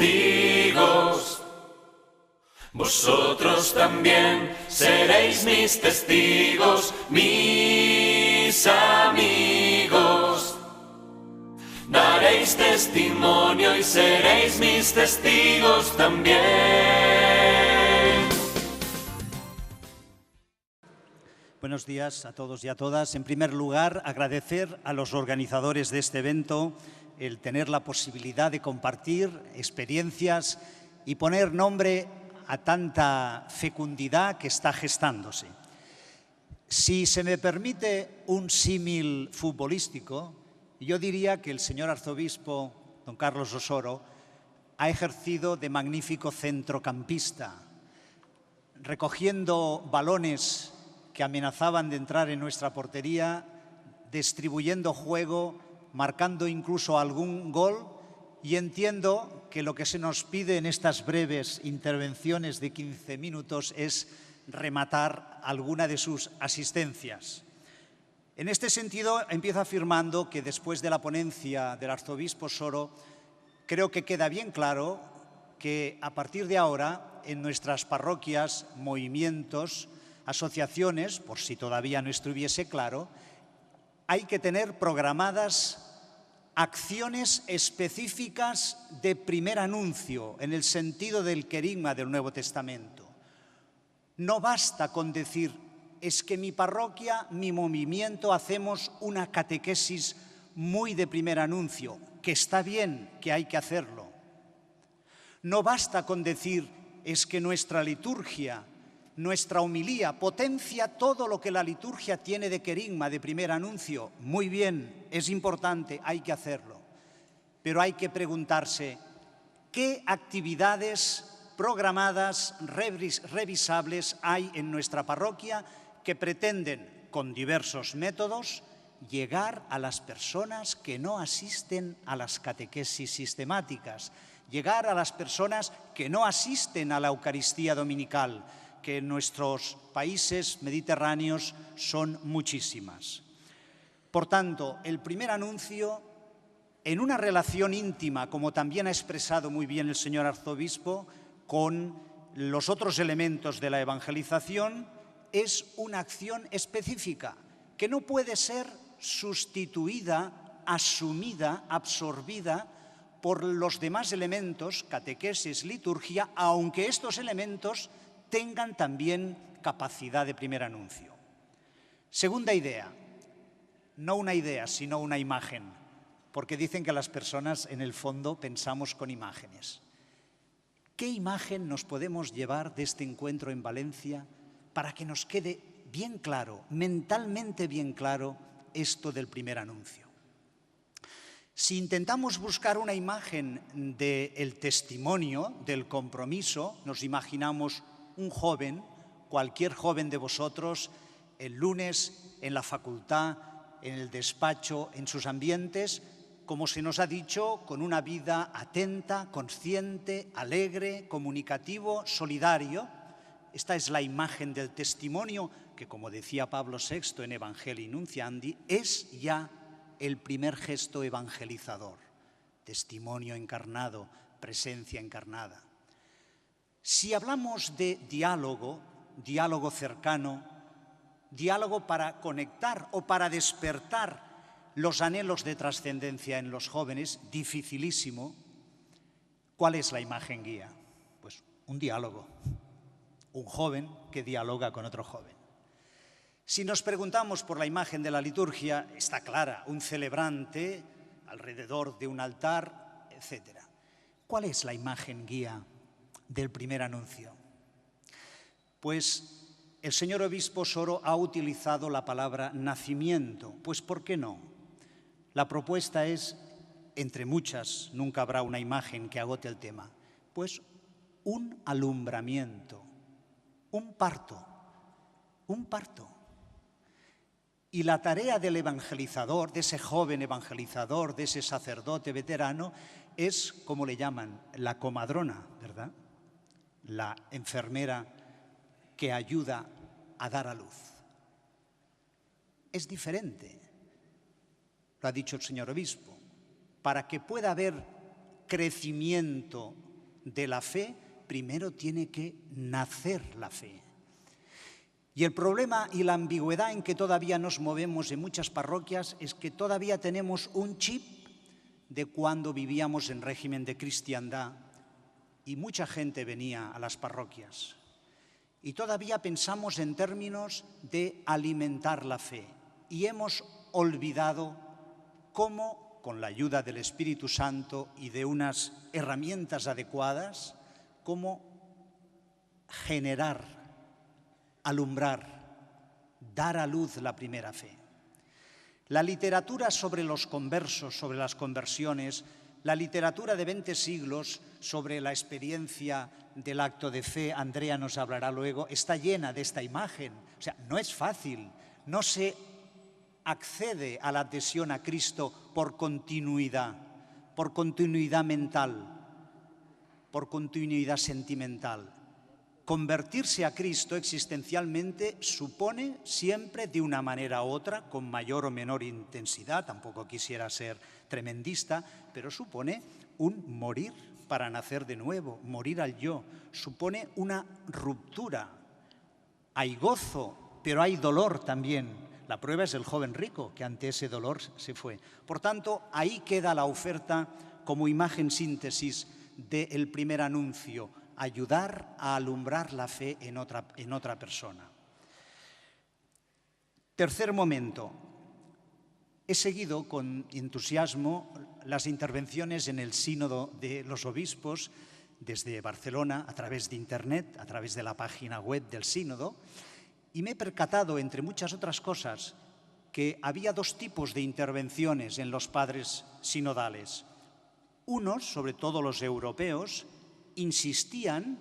testigos. Vosotros también seréis mis testigos, mis amigos. Daréis testimonio y seréis mis testigos también. Buenos días a todos y a todas. En primer lugar, agradecer a los organizadores de este evento el tener la posibilidad de compartir experiencias y poner nombre a tanta fecundidad que está gestándose. Si se me permite un símil futbolístico, yo diría que el señor arzobispo, don Carlos Osoro, ha ejercido de magnífico centrocampista, recogiendo balones que amenazaban de entrar en nuestra portería, distribuyendo juego, marcando incluso algún gol, y entiendo que lo que se nos pide en estas breves intervenciones de 15 minutos es rematar alguna de sus asistencias. En este sentido, empiezo afirmando que después de la ponencia del arzobispo Osoro, creo que queda bien claro que a partir de ahora, en nuestras parroquias, movimientos, asociaciones, por si todavía no estuviese claro, hay que tener programadas acciones específicas de primer anuncio, en el sentido del querigma del Nuevo Testamento. No basta con decir, es que mi parroquia, mi movimiento, hacemos una catequesis muy de primer anuncio, que está bien, que hay que hacerlo. No basta con decir, es que nuestra liturgia, nuestra homilía potencia todo lo que la liturgia tiene de querigma, de primer anuncio. Muy bien, es importante, hay que hacerlo. Pero hay que preguntarse, ¿qué actividades programadas, revisables hay en nuestra parroquia que pretenden, con diversos métodos, llegar a las personas que no asisten a las catequesis sistemáticas, llegar a las personas que no asisten a la Eucaristía dominical, que en nuestros países mediterráneos son muchísimas? Por tanto, el primer anuncio, en una relación íntima, como también ha expresado muy bien el señor arzobispo, con los otros elementos de la evangelización, es una acción específica que no puede ser sustituida, asumida, absorbida por los demás elementos, catequesis, liturgia, aunque estos elementos tengan también capacidad de primer anuncio. Segunda idea, no una idea, sino una imagen, porque dicen que las personas en el fondo pensamos con imágenes. ¿Qué imagen nos podemos llevar de este encuentro en Valencia para que nos quede bien claro, mentalmente bien claro, esto del primer anuncio? Si intentamos buscar una imagen del testimonio, del compromiso, nos imaginamos un joven, cualquier joven de vosotros, el lunes en la facultad, en el despacho, en sus ambientes, como se nos ha dicho, con una vida atenta, consciente, alegre, comunicativo, solidario. Esta es la imagen del testimonio que, como decía Pablo VI en Evangelii Nunciandi, es ya el primer gesto evangelizador. Testimonio encarnado, presencia encarnada. Si hablamos de diálogo, diálogo cercano, diálogo para conectar o para despertar los anhelos de trascendencia en los jóvenes, dificilísimo, ¿cuál es la imagen guía? Pues un diálogo. Un joven que dialoga con otro joven. Si nos preguntamos por la imagen de la liturgia, está clara, un celebrante alrededor de un altar, etc. ¿Cuál es la imagen guía del primer anuncio? Pues el señor obispo Osoro ha utilizado la palabra nacimiento. Pues ¿por qué no? La propuesta es, entre muchas, nunca habrá una imagen que agote el tema, pues un alumbramiento. Un parto, un parto. Y la tarea del evangelizador, de ese joven evangelizador, de ese sacerdote veterano, es, como le llaman, la comadrona, ¿verdad? La enfermera que ayuda a dar a luz. Es diferente, lo ha dicho el señor obispo. Para que pueda haber crecimiento de la fe, primero tiene que nacer la fe. Y el problema y la ambigüedad en que todavía nos movemos en muchas parroquias es que todavía tenemos un chip de cuando vivíamos en régimen de cristiandad y mucha gente venía a las parroquias. Y todavía pensamos en términos de alimentar la fe. Y hemos olvidado cómo, con la ayuda del Espíritu Santo y de unas herramientas adecuadas, cómo generar, alumbrar, dar a luz la primera fe. La literatura sobre los conversos, sobre las conversiones, la literatura de 20 siglos sobre la experiencia del acto de fe, Andrea nos hablará luego, está llena de esta imagen. O sea, no es fácil, no se accede a la adhesión a Cristo por continuidad mental, por continuidad sentimental. Convertirse a Cristo existencialmente supone siempre de una manera u otra, con mayor o menor intensidad, tampoco quisiera ser tremendista, pero supone un morir para nacer de nuevo, morir al yo, supone una ruptura. Hay gozo, pero hay dolor también. La prueba es el joven rico, que ante ese dolor se fue. Por tanto, ahí queda la oferta como imagen síntesis del primer anuncio, ayudar a alumbrar la fe en otra persona. Tercer momento. He seguido con entusiasmo las intervenciones en el Sínodo de los Obispos desde Barcelona, a través de Internet, a través de la página web del Sínodo, y me he percatado, entre muchas otras cosas, que había dos tipos de intervenciones en los padres sinodales. Unos, sobre todo los europeos, insistían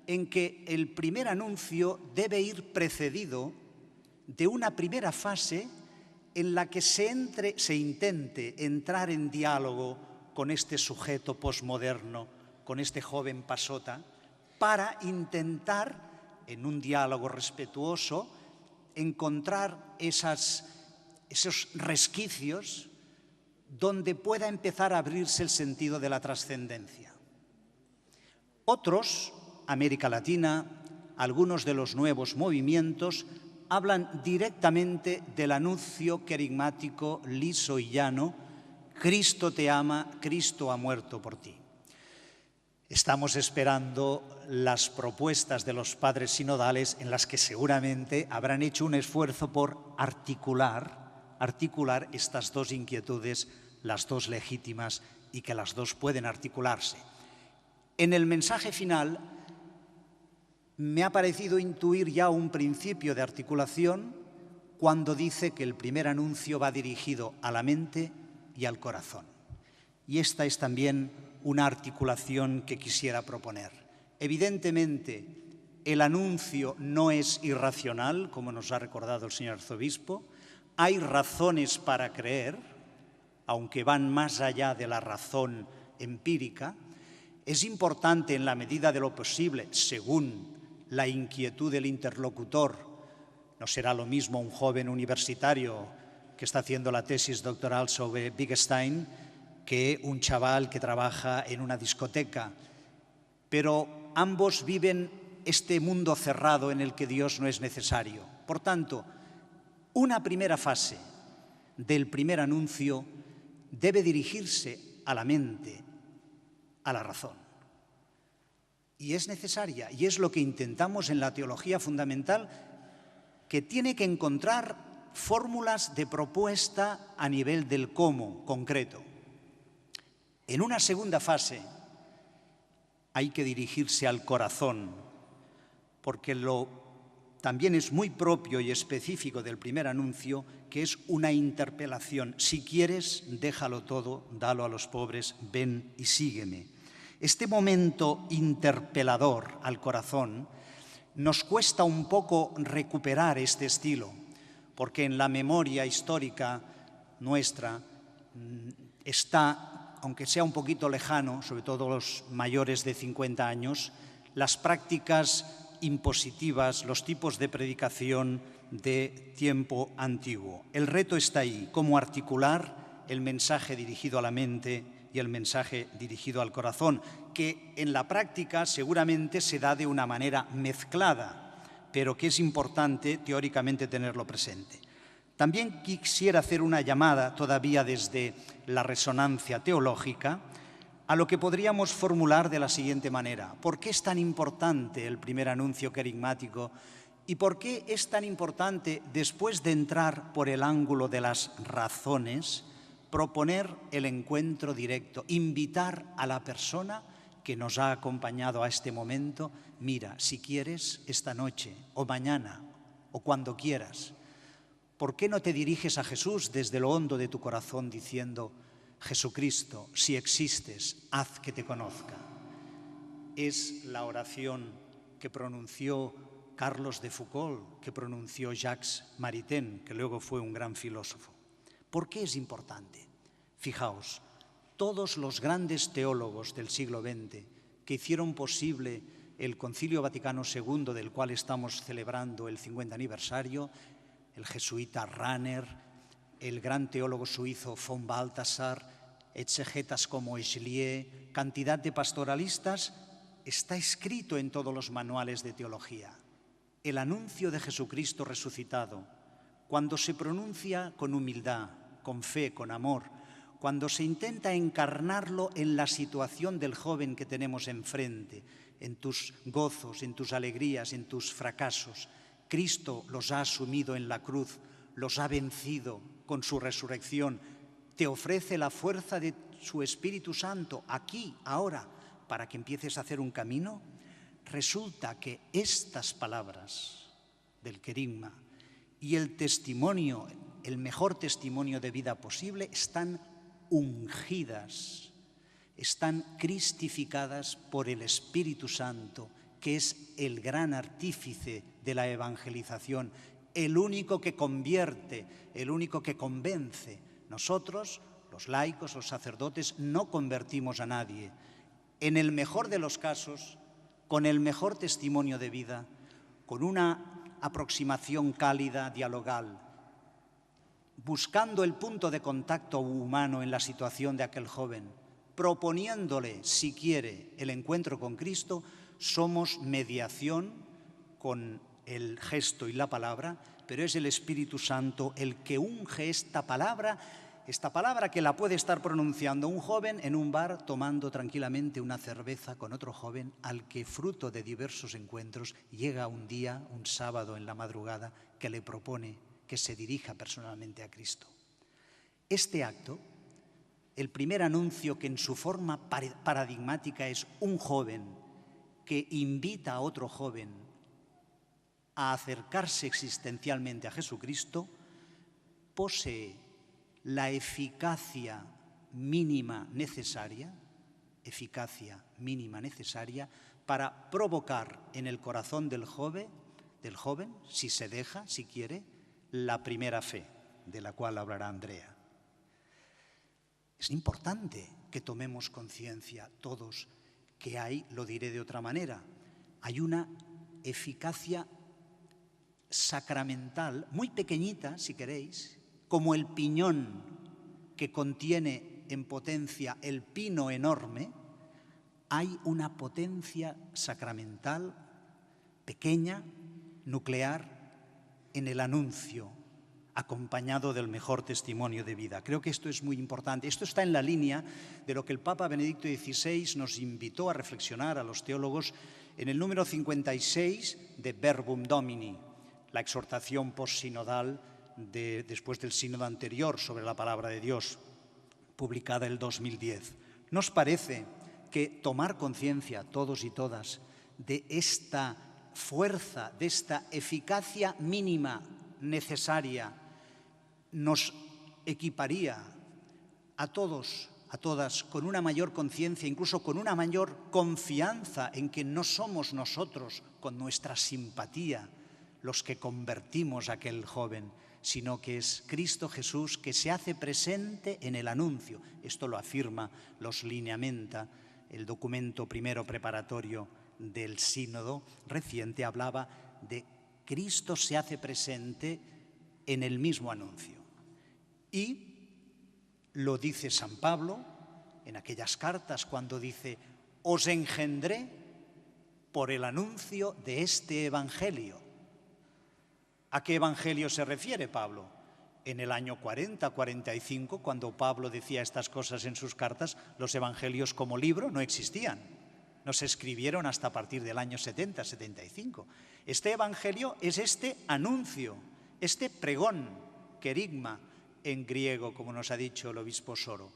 en que el primer anuncio debe ir precedido de una primera fase en la que se intente entrar en diálogo con este sujeto posmoderno, con este joven pasota, para intentar, en un diálogo respetuoso, encontrar esos resquicios donde pueda empezar a abrirse el sentido de la trascendencia. Otros, América Latina, algunos de los nuevos movimientos, hablan directamente del anuncio querigmático liso y llano: Cristo te ama, Cristo ha muerto por ti. Estamos esperando las propuestas de los padres sinodales en las que seguramente habrán hecho un esfuerzo por articular estas dos inquietudes, las dos legítimas y que las dos pueden articularse. En el mensaje final me ha parecido intuir ya un principio de articulación cuando dice que el primer anuncio va dirigido a la mente y al corazón. Y esta es también una articulación que quisiera proponer. Evidentemente, el anuncio no es irracional, como nos ha recordado el señor arzobispo. Hay razones para creer, aunque van más allá de la razón empírica. Es importante, en la medida de lo posible, según la inquietud del interlocutor. No será lo mismo un joven universitario que está haciendo la tesis doctoral sobre Wittgenstein que un chaval que trabaja en una discoteca. Pero ambos viven este mundo cerrado en el que Dios no es necesario. Por tanto, una primera fase del primer anuncio debe dirigirse a la mente, a la razón. Y es necesaria, y es lo que intentamos en la teología fundamental, que tiene que encontrar fórmulas de propuesta a nivel del cómo concreto. En una segunda fase hay que dirigirse al corazón, porque también es muy propio y específico del primer anuncio, que es una interpelación. Si quieres, déjalo todo, dalo a los pobres, ven y sígueme. Este momento interpelador al corazón nos cuesta un poco recuperar este estilo, porque en la memoria histórica nuestra está, aunque sea un poquito lejano, sobre todo los mayores de 50 años, las prácticas impositivas, los tipos de predicación de tiempo antiguo. El reto está ahí, cómo articular el mensaje dirigido a la mente y el mensaje dirigido al corazón, que en la práctica seguramente se da de una manera mezclada, pero que es importante teóricamente tenerlo presente. También quisiera hacer una llamada, todavía desde la resonancia teológica, a lo que podríamos formular de la siguiente manera. ¿Por qué es tan importante el primer anuncio querigmático? ¿Y por qué es tan importante, después de entrar por el ángulo de las razones, proponer el encuentro directo, invitar a la persona que nos ha acompañado a este momento? Mira, si quieres, esta noche o mañana o cuando quieras, ¿por qué no te diriges a Jesús desde lo hondo de tu corazón diciendo: Jesucristo, si existes, haz que te conozca? Es la oración que pronunció Carlos de Foucault, que pronunció Jacques Maritain, que luego fue un gran filósofo. ¿Por qué es importante? Fijaos, todos los grandes teólogos del siglo XX que hicieron posible el Concilio Vaticano II, del cual estamos celebrando el 50 aniversario, el jesuita Rahner, el gran teólogo suizo von Balthasar, exegetas como Eschlier, cantidad de pastoralistas, está escrito en todos los manuales de teología. El anuncio de Jesucristo resucitado, cuando se pronuncia con humildad, con fe, con amor, cuando se intenta encarnarlo en la situación del joven que tenemos enfrente, en tus gozos, en tus alegrías, en tus fracasos, Cristo los ha asumido en la cruz, los ha vencido con su resurrección, te ofrece la fuerza de su Espíritu Santo aquí, ahora, para que empieces a hacer un camino. Resulta que estas palabras del querigma y el testimonio, el mejor testimonio de vida posible, están ungidas, están cristificadas por el Espíritu Santo, que es el gran artífice de la evangelización, el único que convierte, el único que convence. Nosotros, los laicos, los sacerdotes, no convertimos a nadie. En el mejor de los casos, con el mejor testimonio de vida, con una aproximación cálida, dialogal, buscando el punto de contacto humano en la situación de aquel joven, proponiéndole, si quiere, el encuentro con Cristo, somos mediación con el gesto y la palabra, pero es el Espíritu Santo el que unge esta palabra que la puede estar pronunciando un joven en un bar tomando tranquilamente una cerveza con otro joven al que, fruto de diversos encuentros, llega un día, un sábado en la madrugada, que le propone que se dirija personalmente a Cristo. Este acto, el primer anuncio, que en su forma paradigmática es un joven que invita a otro joven a acercarse existencialmente a Jesucristo, posee la eficacia mínima necesaria para provocar en el corazón del joven, si se deja, si quiere, la primera fe, de la cual hablará Andrea. Es importante que tomemos conciencia todos que hay, lo diré de otra manera, hay una eficacia sacramental muy pequeñita, si queréis, como el piñón que contiene en potencia el pino enorme. Hay una potencia sacramental pequeña, nuclear, en el anuncio, acompañado del mejor testimonio de vida. Creo que esto es muy importante. Esto está en la línea de lo que el Papa Benedicto XVI nos invitó a reflexionar a los teólogos en el número 56 de Verbum Domini, la exhortación postsinodal después del sínodo anterior sobre la palabra de Dios, publicada el 2010. ¿Nos parece que tomar conciencia, todos y todas, de esta fuerza, de esta eficacia mínima necesaria, nos equiparía a todos, a todas, con una mayor conciencia, incluso con una mayor confianza en que no somos nosotros, con nuestra simpatía, los que convertimos a aquel joven, sino que es Cristo Jesús que se hace presente en el anuncio? Esto lo afirma, los lineamenta, el documento primero preparatorio del sínodo reciente, hablaba de Cristo se hace presente en el mismo anuncio. Y Lo dice San Pablo en aquellas cartas cuando dice: os engendré por el anuncio de este evangelio. ¿A qué evangelio se refiere Pablo? En el año 40-45, cuando Pablo decía estas cosas en sus cartas, los evangelios como libro no existían. No se escribieron hasta a partir del año 70-75. Este evangelio es este anuncio, este pregón, querigma en griego, como nos ha dicho el obispo Soro,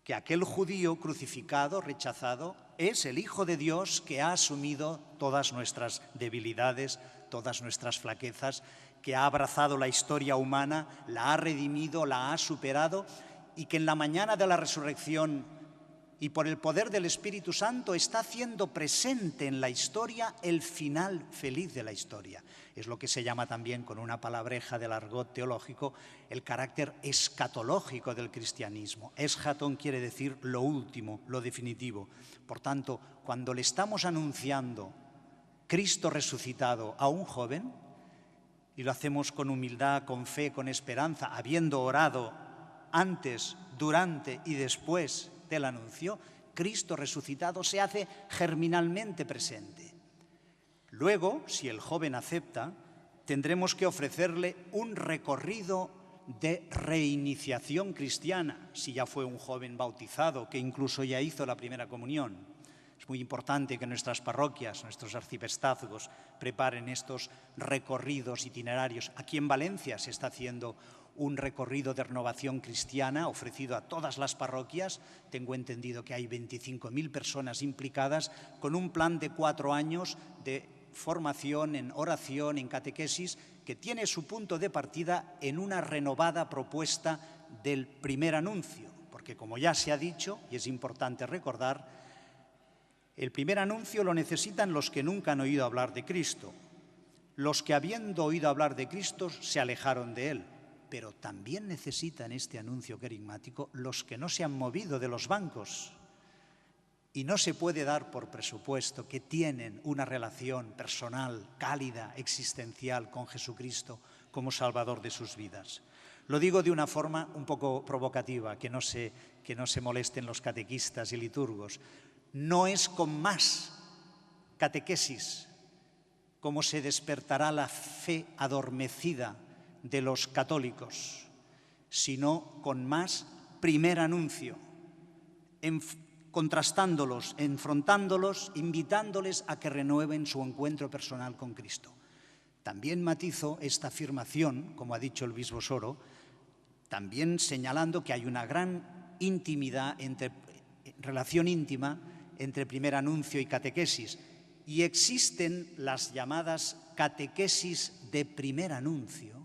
que aquel judío crucificado, rechazado, es el Hijo de Dios que ha asumido todas nuestras debilidades, todas nuestras flaquezas, que ha abrazado la historia humana, la ha redimido, la ha superado, y que en la mañana de la resurrección y por el poder del Espíritu Santo está haciendo presente en la historia el final feliz de la historia. Es lo que se llama también, con una palabreja del argot teológico, el carácter escatológico del cristianismo. Eschaton quiere decir lo último, lo definitivo. Por tanto, cuando le estamos anunciando Cristo resucitado a un joven, y lo hacemos con humildad, con fe, con esperanza, habiendo orado antes, durante y después del anuncio, Cristo resucitado se hace germinalmente presente. Luego, si el joven acepta, tendremos que ofrecerle un recorrido de reiniciación cristiana, si ya fue un joven bautizado, que incluso ya hizo la primera comunión. Es muy importante que nuestras parroquias, nuestros arciprestazgos, preparen estos recorridos itinerarios. Aquí en Valencia se está haciendo un recorrido de renovación cristiana ofrecido a todas las parroquias. Tengo entendido que hay 25.000 personas implicadas, con un plan de 4 años de formación en oración, en catequesis, que tiene su punto de partida en una renovada propuesta del primer anuncio. Porque, como ya se ha dicho, y es importante recordar, el primer anuncio lo necesitan los que nunca han oído hablar de Cristo, los que, habiendo oído hablar de Cristo, se alejaron de Él. Pero también necesitan este anuncio querigmático los que no se han movido de los bancos. Y no se puede dar por presupuesto que tienen una relación personal, cálida, existencial con Jesucristo como Salvador de sus vidas. Lo digo de una forma un poco provocativa, que no se molesten los catequistas y liturgos. No es con más catequesis como se despertará la fe adormecida de los católicos, sino con más primer anuncio, contrastándolos, enfrentándolos, invitándoles a que renueven su encuentro personal con Cristo. También matizo esta afirmación, como ha dicho el obispo Soro, también señalando que hay una gran intimidad, relación íntima entre primer anuncio y catequesis, y existen las llamadas catequesis de primer anuncio,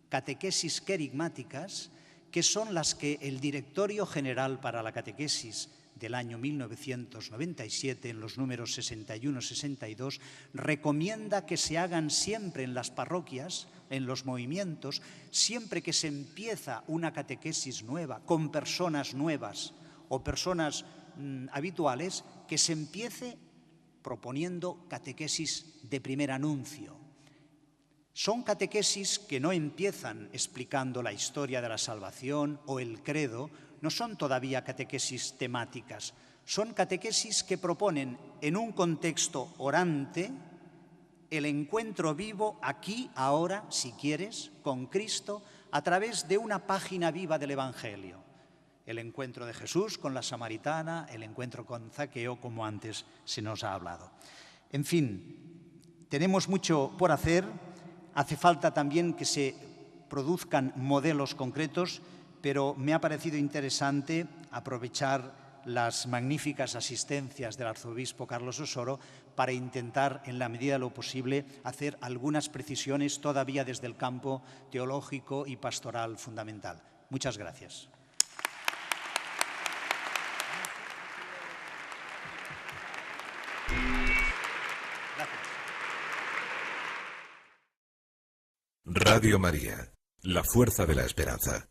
catequesis querigmáticas, que son las que el Directorio General para la Catequesis del año 1997, en los números 61-62, recomienda que se hagan siempre en las parroquias, en los movimientos, siempre que se empieza una catequesis nueva, con personas nuevas o personas habituales, que se empiece proponiendo catequesis de primer anuncio. Son catequesis que no empiezan explicando la historia de la salvación o el credo, no son todavía catequesis temáticas, son catequesis que proponen en un contexto orante el encuentro vivo aquí, ahora, si quieres, con Cristo, a través de una página viva del Evangelio. El encuentro de Jesús con la samaritana, el encuentro con Zaqueo, como antes se nos ha hablado. En fin, tenemos mucho por hacer. Hace falta también que se produzcan modelos concretos, pero me ha parecido interesante aprovechar las magníficas asistencias del arzobispo Carlos Osoro para intentar, en la medida de lo posible, hacer algunas precisiones todavía desde el campo teológico y pastoral fundamental. Muchas gracias. Radio María, la fuerza de la esperanza.